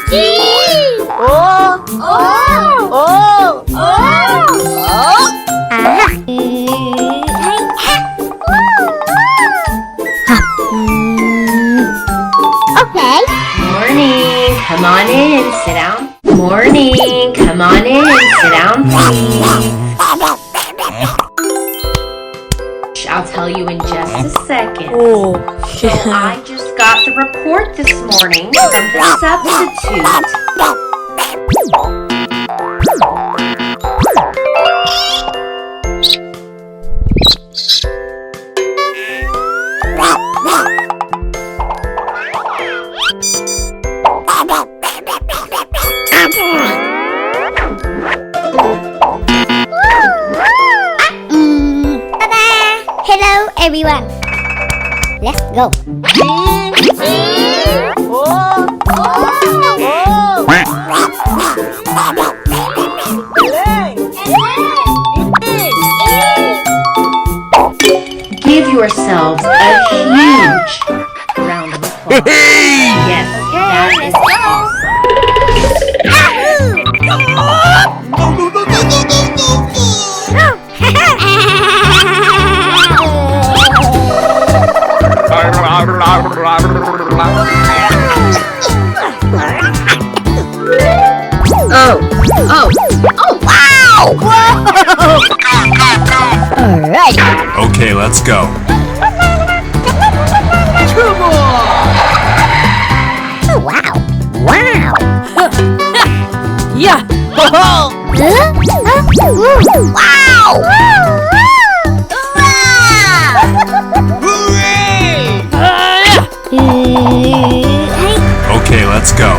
Okay. Morning, come on in, sit down. Morning, come on in, sit down, please. I'll tell you in just a second. So I just got the report this morning from the substitute. Hello, everyone. Let's go. Give yourselves a huge round of applause. Yes, that is Oh, wow! Whoa! Alright. Okay, let's go. Oh, wow. Wow. Yeah. Huh? Wow! Okay, let's go.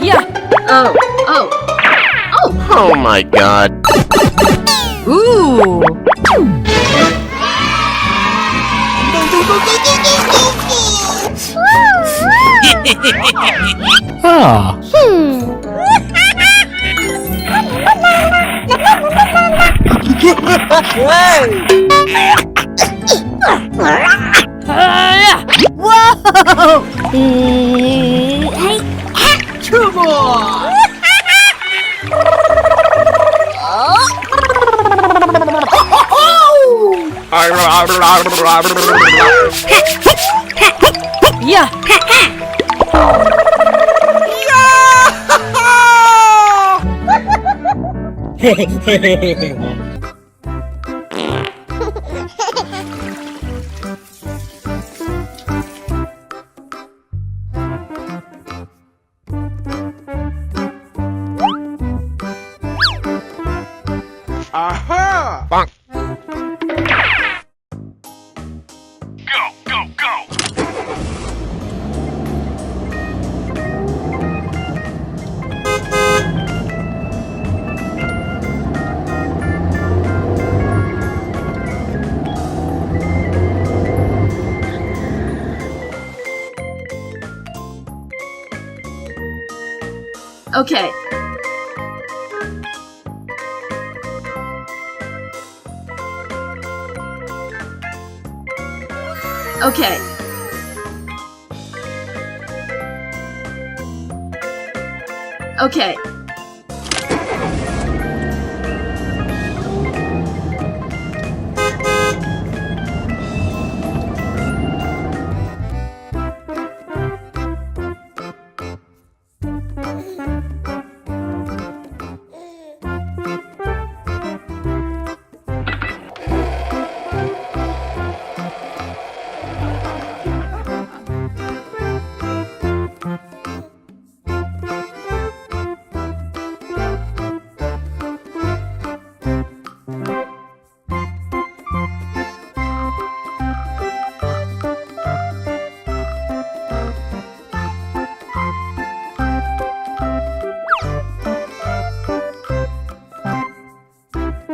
Yeah. Oh my god. Ooh. Yeah. Whoa! Yeah. Aha! Bonk. Go! Okay. Okay. Okay.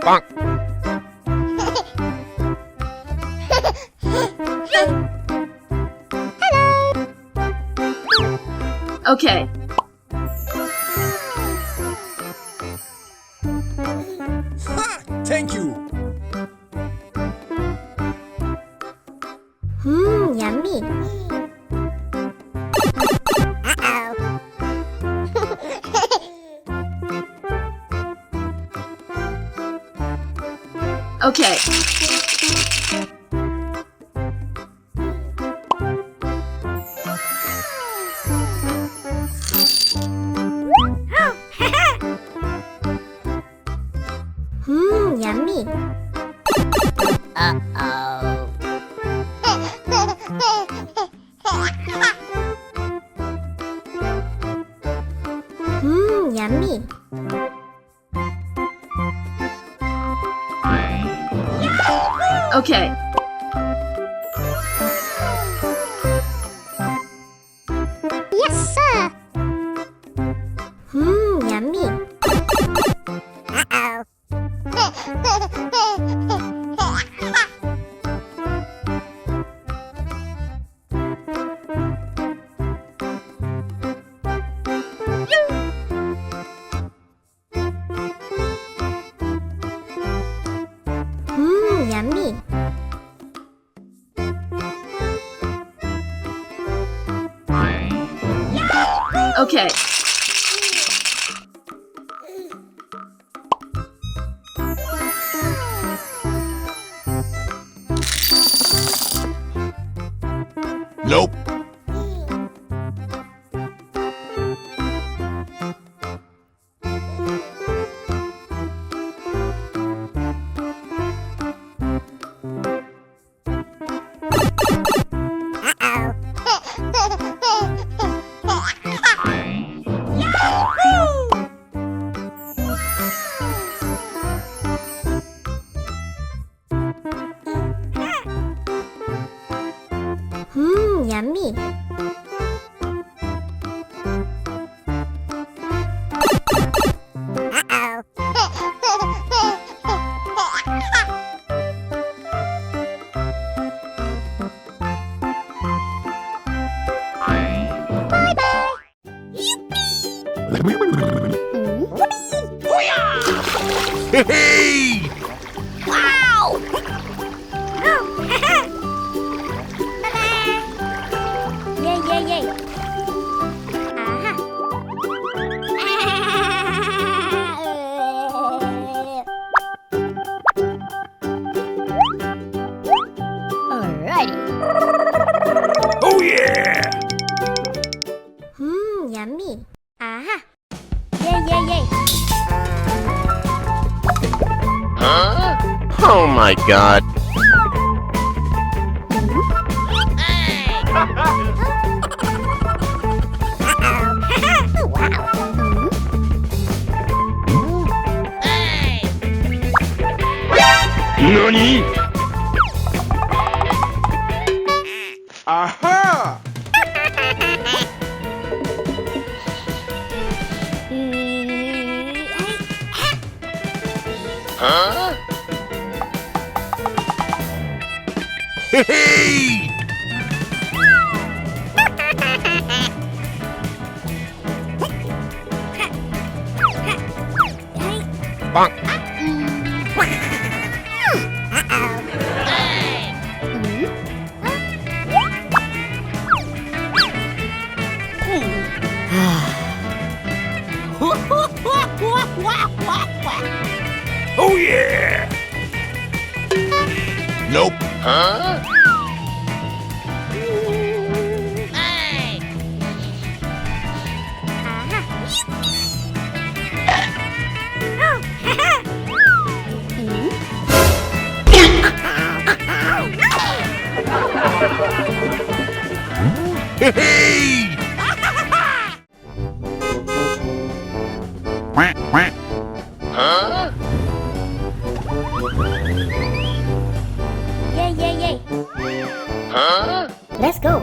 Bonk. Okay. Thank you. Okay. Yummy. Uh-oh. Yummy. Okay. Yes, sir. Yummy. Uh-oh. Yummy. Okay. Nope. Yummy. Hey! Wow! Yay, yay, yay. Alrighty. Oh yeah! Yummy. Aha. Yay, yay, yay. Huh? Oh my god. NANI?! Aha! Huh? Hey! Bonk. Oh yeah! Nope. Huh? Hey! Huh? Yay, yay, yay. Huh? Let's go.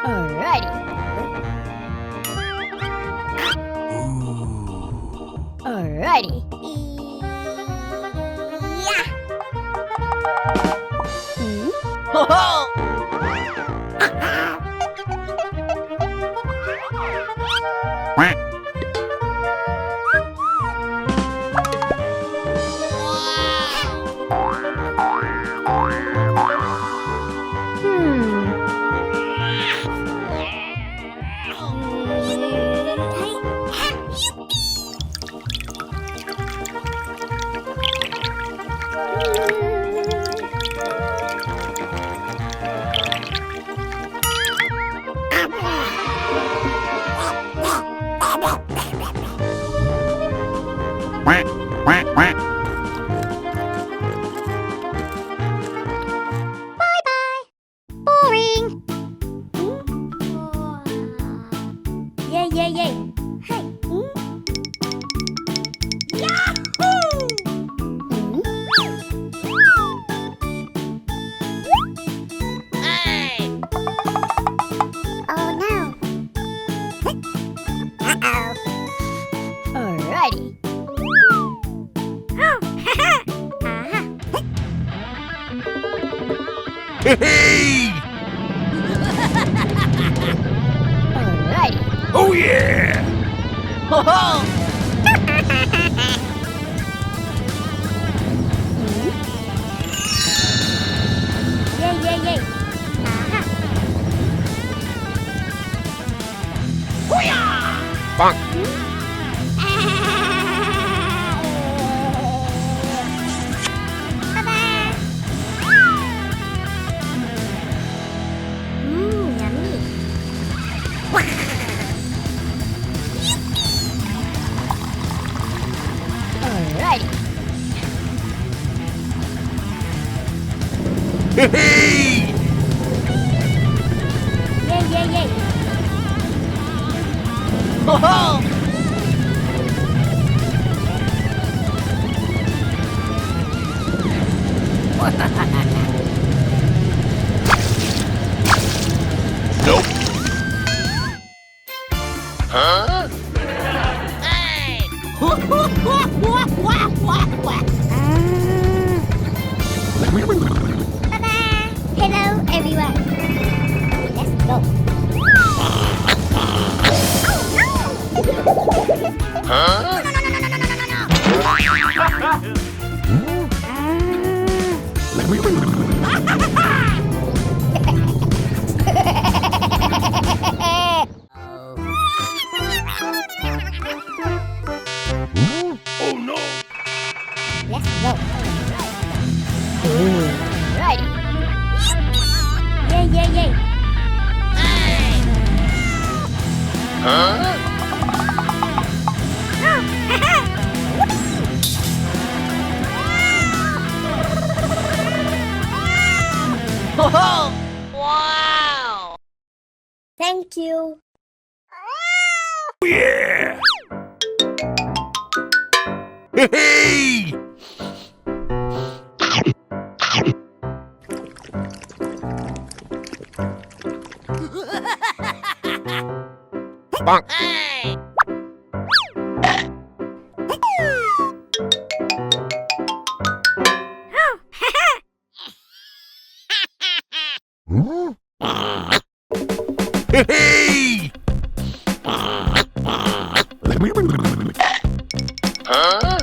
Alrighty. Alrighty. Yeah. Hey! Alright. Oh yeah! Yay, yay, yay. Aha. Bonk. Yummy. Alright. Hey! Yay, yay, yay. Nope. Huh? Ta-da! Hello, everyone. Let's go. Huh? Oh no! Let's go. Right. Yay, yay, yay. Huh? Thank you. Yeah! Hey! Bonk. Hey! Huh?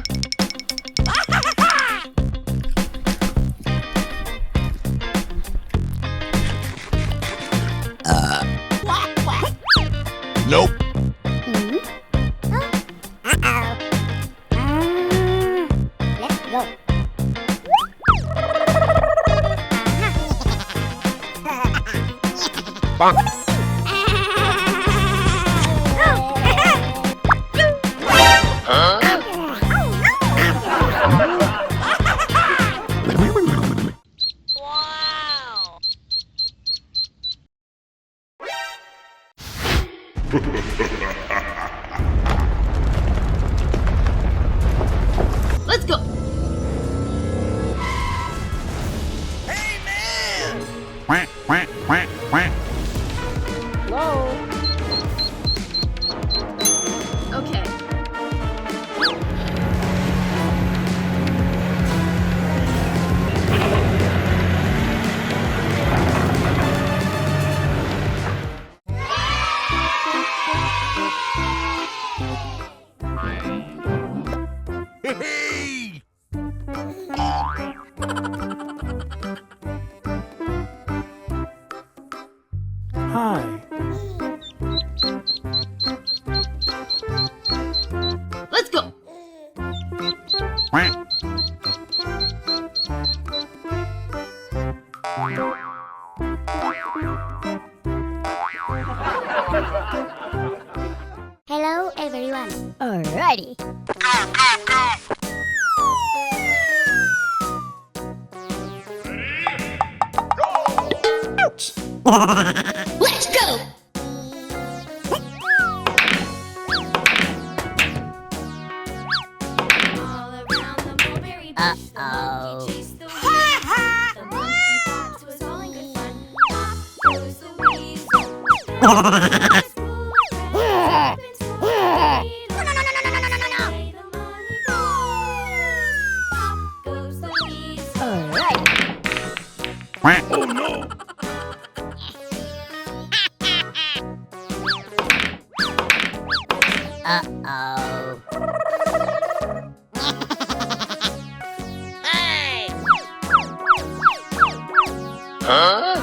Nope. Let's go. Bonk. Huh? Let's go. Quack, quack, quack, quack. Okay. Hey! Hi. Let's go. Quack. Hello, everyone. Alrighty. Let's go. Uh-oh. Alright. Oh no! Uh-oh. Huh?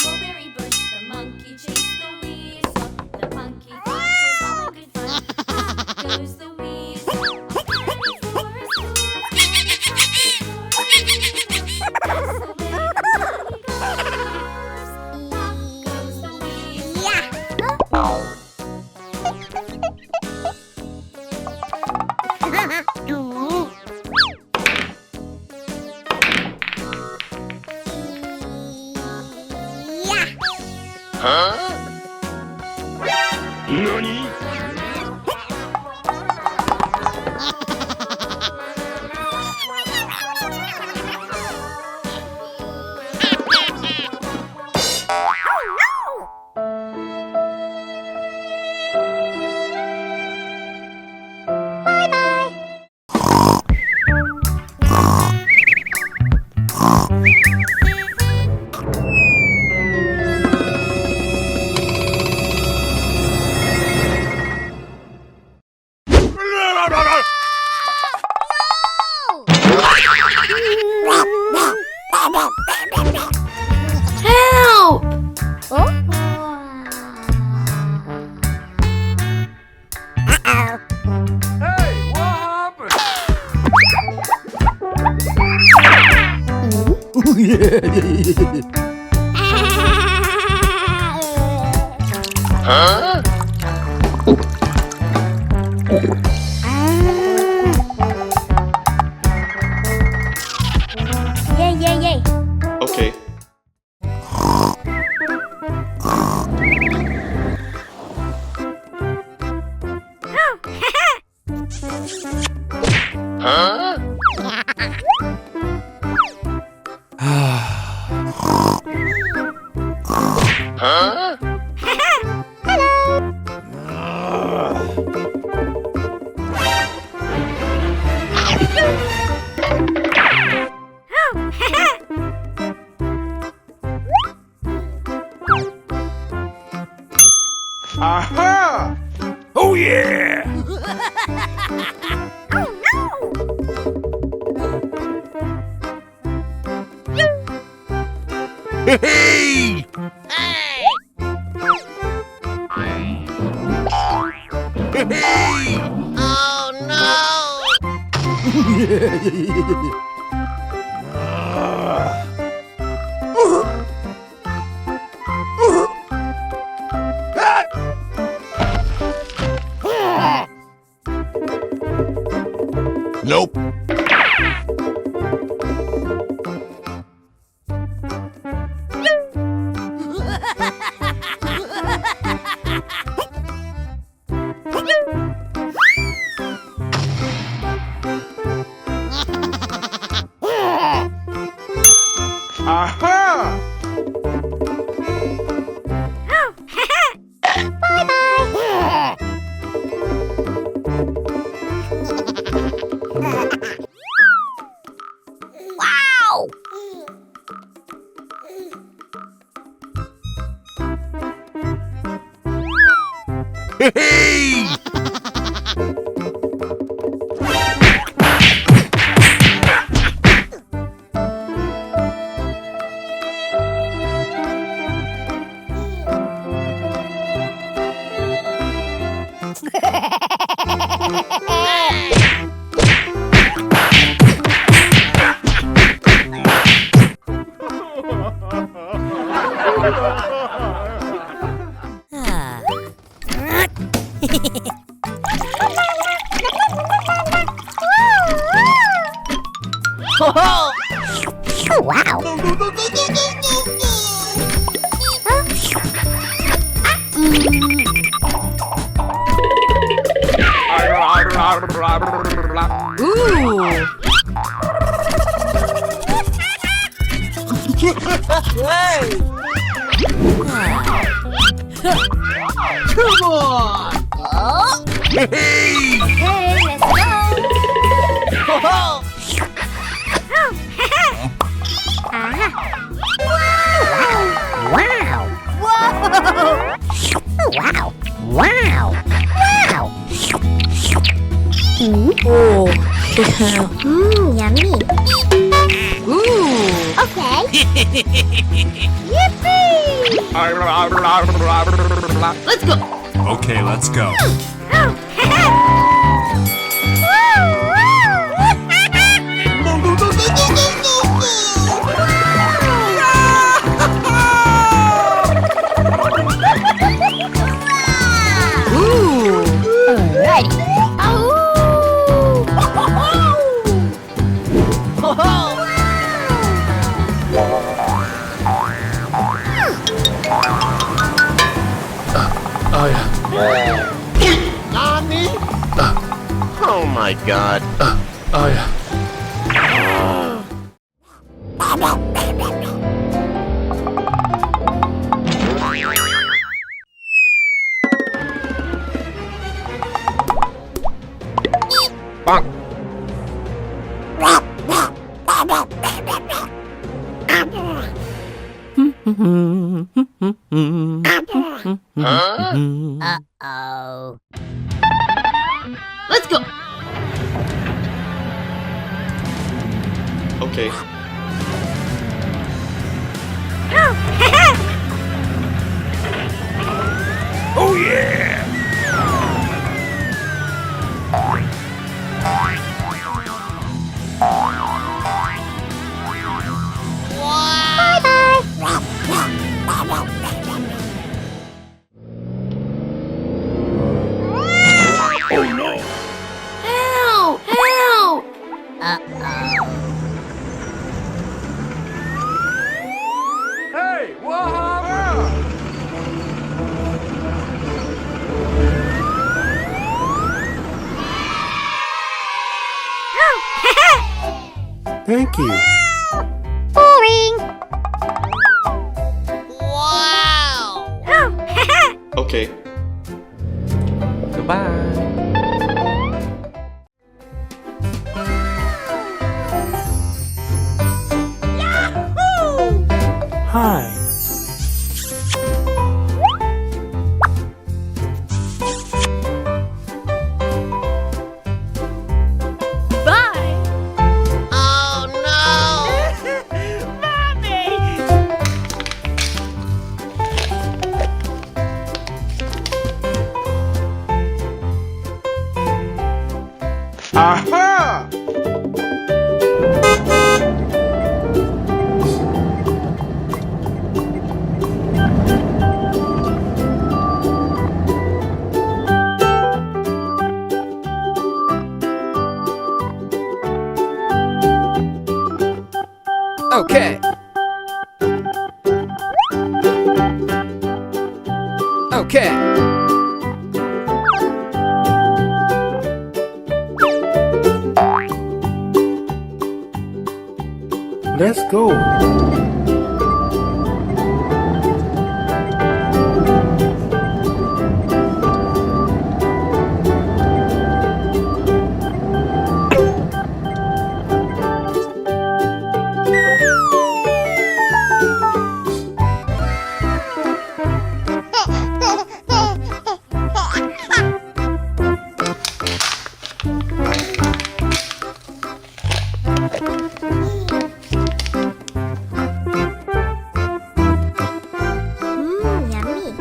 Mulberry bush, the monkey chased the weasel. The monkey thought it was all in good fun. Goes the weasel. Off to the forest, That's the way the monkey goes. Off goes the weasel. Huh? Nani? Help! Hey, what happened? Huh? Yay, yay, yay. Okay. Huh? Huh? Aha! Oh yeah! Hey! Hey! Nope. Aha! Wow! Hey! Wow! Ooh! Come on! Hey! Okay, let's go! Aha! Yummy. Ooh. Okay. Yippee! Let's go. Okay, let's go. Ooh. Alrighty. Nani? Oh my god. Bonk. Uh-oh. Let's go. Okay. Oh yeah! Oh no! Help! Help! Uh-oh. Hey, what happened? Thank you. Boring. Okay. Goodbye. Hi. Bye. Aha! Okay. Okay. Let's go. Yummy.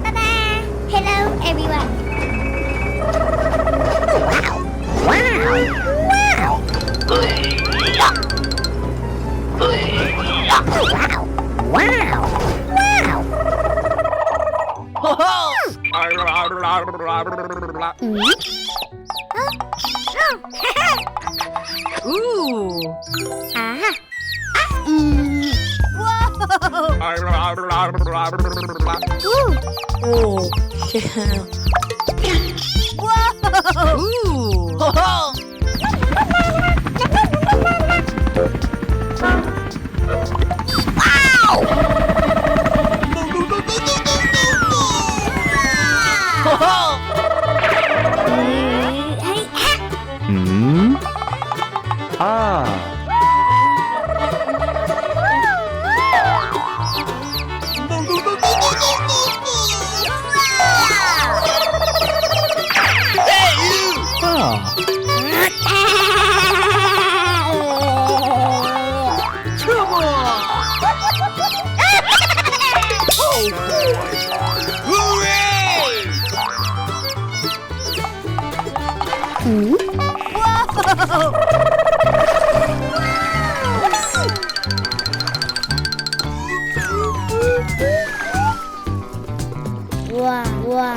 Ta-da! Hello, everyone. Ooh. Aha. Ooh. Oh. Whoa. 와, 와.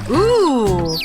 Ooh.